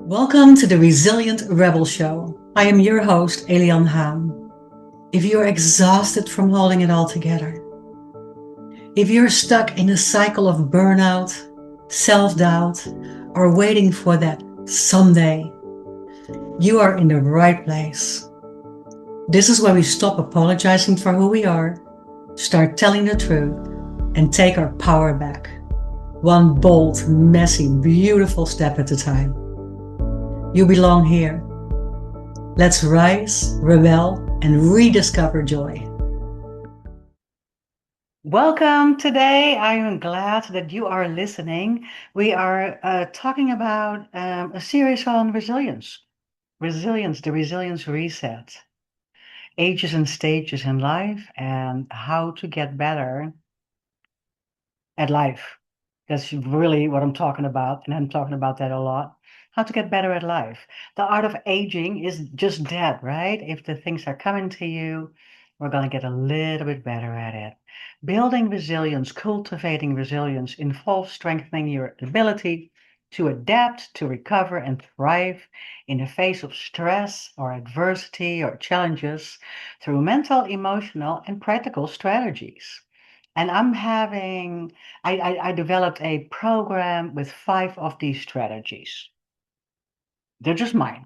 Welcome to the Resilient Rebel Show. I am your host, Elian Haan. If you're exhausted from holding it all together, if you're stuck in a cycle of burnout, self-doubt, or waiting for that someday, you are in the right place. This is where we stop apologizing for who we are, start telling the truth, and take our power back. One bold, messy, beautiful step at a time. You belong here. Let's rise, rebel, and rediscover joy. Welcome today. I am glad that you are listening. We are talking about a series on resilience. Resilience, the resilience reset, ages and stages in life, and how to get better at life. That's really what I'm talking about, and I'm talking about that a lot. How to get better at life. The art of aging is just that, right? If the things are coming to you, we're going to get a little bit better at it. Building resilience, cultivating resilience involves strengthening your ability to adapt, to recover, and thrive in the face of stress or adversity or challenges through mental, emotional, and practical strategies. And I developed a program with 5 of these strategies. They're just mine,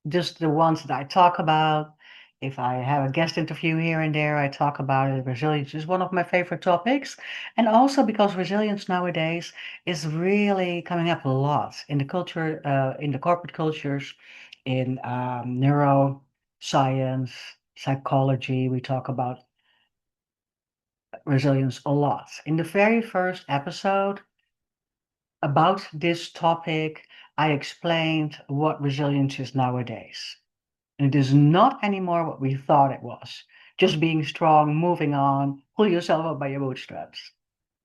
just the ones that I talk about. If I have a guest interview here and there, I talk about it. Resilience is one of my favorite topics. And also because resilience nowadays is really coming up a lot in the culture, in the corporate cultures, in neuroscience, psychology. We talk about resilience a lot. In the very first episode about this topic, I explained what resilience is nowadays. And it is not anymore what we thought it was. Just being strong, moving on, pull yourself up by your bootstraps.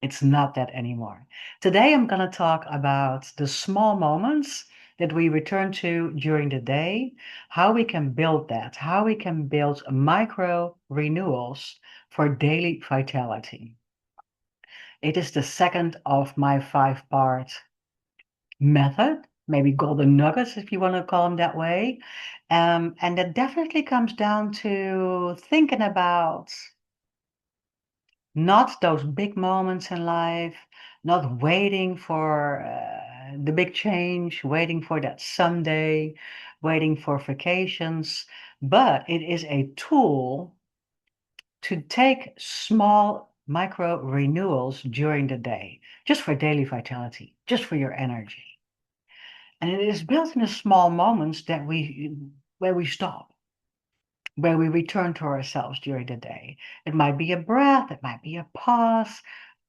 It's not that anymore. Today, I'm going to talk about the small moments that we return to during the day, how we can build that, how we can build micro renewals for daily vitality. It is the second of my 5-part method, maybe golden nuggets, if you want to call them that way. And that definitely comes down to thinking about not those big moments in life, not waiting for the big change, waiting for that someday, waiting for vacations, but it is a tool to take small micro renewals during the day, just for daily vitality, just for your energy. And it is built in the small moments that where we stop, where we return to ourselves during the day. It might be a breath, it might be a pause,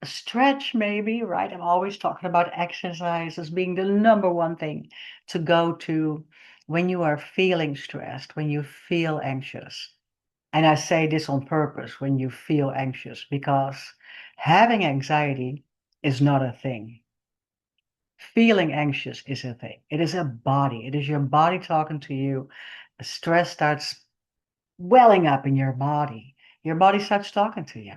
a stretch maybe, right? I'm always talking about exercise as being the number one thing to go to when you are feeling stressed, when you feel anxious. And I say this on purpose, when you feel anxious, because having anxiety is not a thing. Feeling anxious is a thing. It is a body. It is your body talking to you. Stress starts welling up in your body. Your body starts talking to you.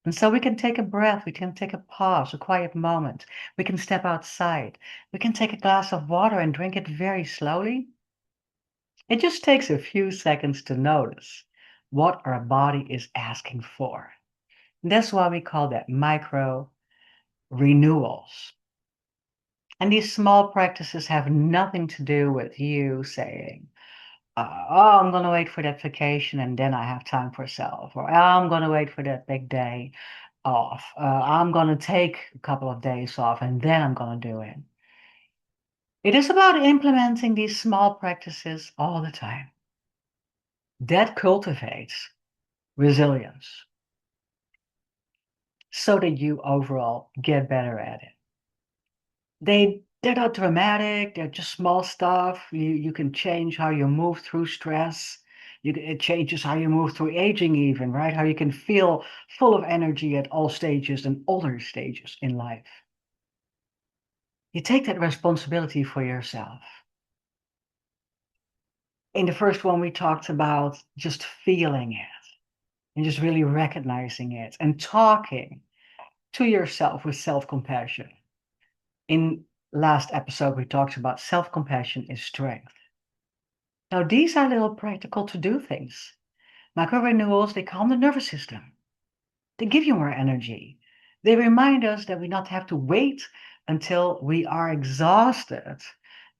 And so we can take a breath, we can take a pause, a quiet moment. We can step outside. We can take a glass of water and drink it very slowly. It just takes a few seconds to notice what our body is asking for. That's why we call that micro renewals. And these small practices have nothing to do with you saying, oh, I'm going to wait for that vacation and then I have time for self, or I'm going to wait for that big day off. I'm going to take a couple of days off and then I'm going to do it. It is about implementing these small practices all the time. That cultivates resilience so that you overall get better at it. They're not dramatic, they're just small stuff. You can change how you move through stress. It changes how you move through aging even, right? How you can feel full of energy at all stages and older stages in life. You take that responsibility for yourself. In the first one, we talked about just feeling it and just really recognizing it and talking to yourself with self-compassion. In last episode, we talked about self-compassion is strength. Now, these are little practical to-do things. Micro-renewals, they calm the nervous system. They give you more energy. They remind us that we not have to wait until we are exhausted,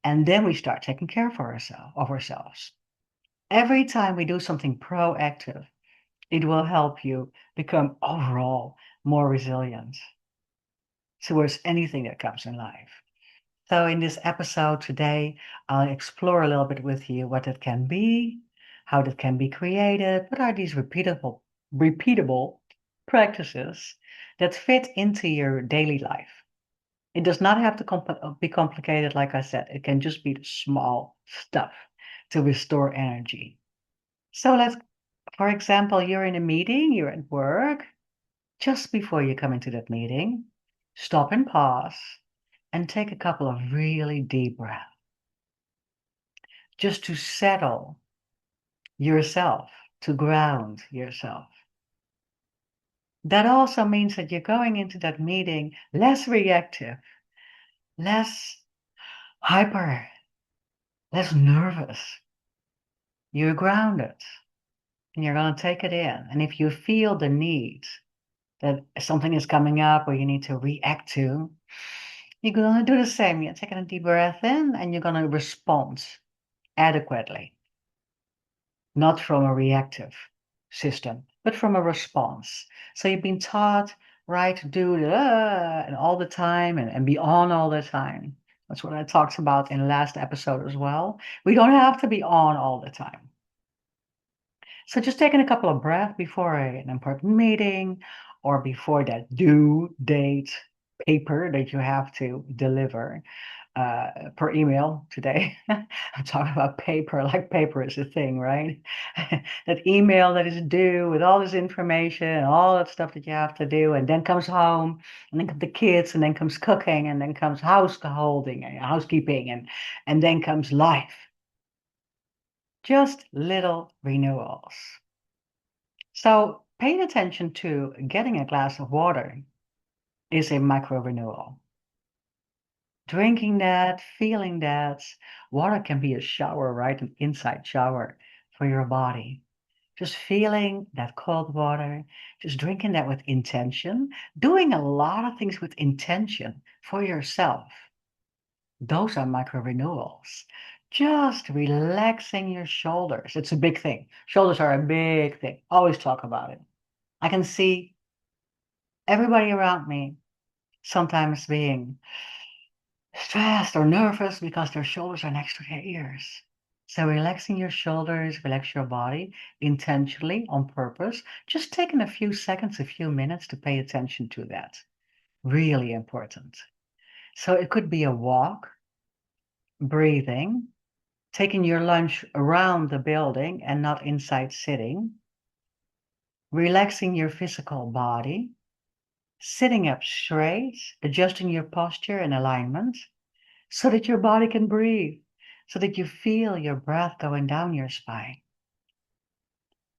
and then we start taking care of ourselves. Every time we do something proactive, it will help you become overall more resilient towards anything that comes in life. So in this episode today, I'll explore a little bit with you what it can be, how that can be created, what are these repeatable practices that fit into your daily life. It does not have to be complicated, like I said. It can just be the small stuff to restore energy. So for example, you're in a meeting, you're at work. Just before you come into that meeting, stop and pause and take a couple of really deep breaths just to settle yourself, to ground yourself. That also means that you're going into that meeting less reactive, less hyper, less nervous. You're grounded and you're going to take it in. And if you feel the need that something is coming up or you need to react to, you're going to do the same. You're taking a deep breath in and you're going to respond adequately, not from a reactive system, but from a response. So you've been taught, right, to do and all the time and be on all the time. That's what I talked about in the last episode as well. We don't have to be on all the time. So just taking a couple of breaths before an important meeting or before that due date paper that you have to deliver per email today. I'm talking about paper, like paper is a thing, right? That email that is due with all this information, all that stuff that you have to do, and then comes home, and then come the kids, and then comes cooking, and then comes housekeeping, and then comes life. Just little renewals. So paying attention to getting a glass of water is a micro renewal. Drinking that, feeling that. Water can be a shower, right? An inside shower for your body. Just feeling that cold water, just drinking that with intention, doing a lot of things with intention for yourself. Those are micro renewals. Just relaxing your shoulders. It's a big thing. Shoulders are a big thing. Always talk about it. I can see everybody around me sometimes being stressed or nervous because their shoulders are next to their ears. So relaxing your shoulders, relax your body intentionally on purpose, just taking a few seconds, a few minutes to pay attention to that. Really important. So it could be a walk, breathing, taking your lunch around the building and not inside sitting, relaxing your physical body, sitting up straight, adjusting your posture and alignment, so that your body can breathe, so that you feel your breath going down your spine.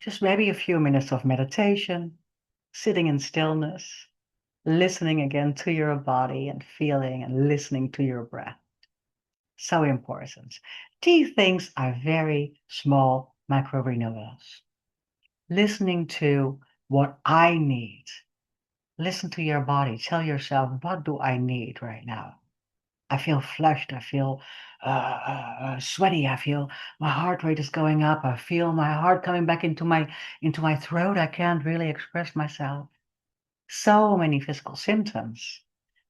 Just maybe a few minutes of meditation, sitting in stillness, listening again to your body and feeling and listening to your breath. So important. These things are very small micro renewals. Listening to what I need. Listen to your body. Tell yourself, what do I need right now? I feel flushed. I feel sweaty. I feel my heart rate is going up. I feel my heart coming back into my throat. I can't really express myself. So many physical symptoms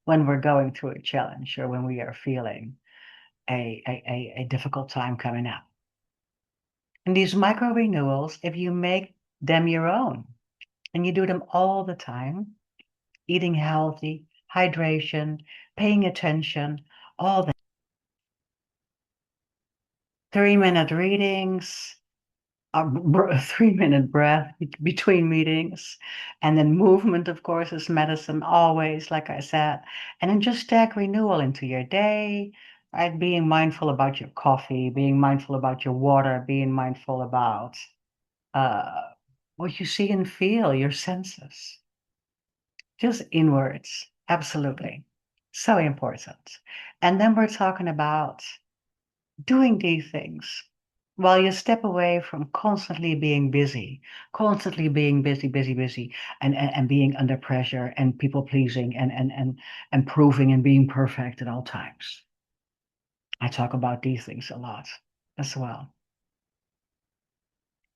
when we're going through a challenge or when we are feeling a difficult time coming up. And these micro renewals, if you make them your own and you do them all the time, eating healthy, hydration, paying attention, all that. 3-minute readings, a 3-minute breath between meetings, and then movement, of course, is medicine always, like I said. And then just stack renewal into your day, right? Being mindful about your coffee, being mindful about your water, being mindful about uh, what you see and feel, your senses. Just inwards, absolutely. So important. And then we're talking about doing these things while you step away from constantly being busy, constantly being busy, busy, busy, and being under pressure and people pleasing and proving and being perfect at all times. I talk about these things a lot as well.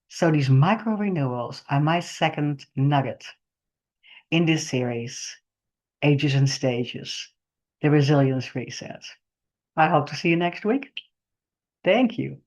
So these micro renewals are my second nugget in this series, Ages and Stages, the Resilience Reset. I hope to see you next week. Thank you.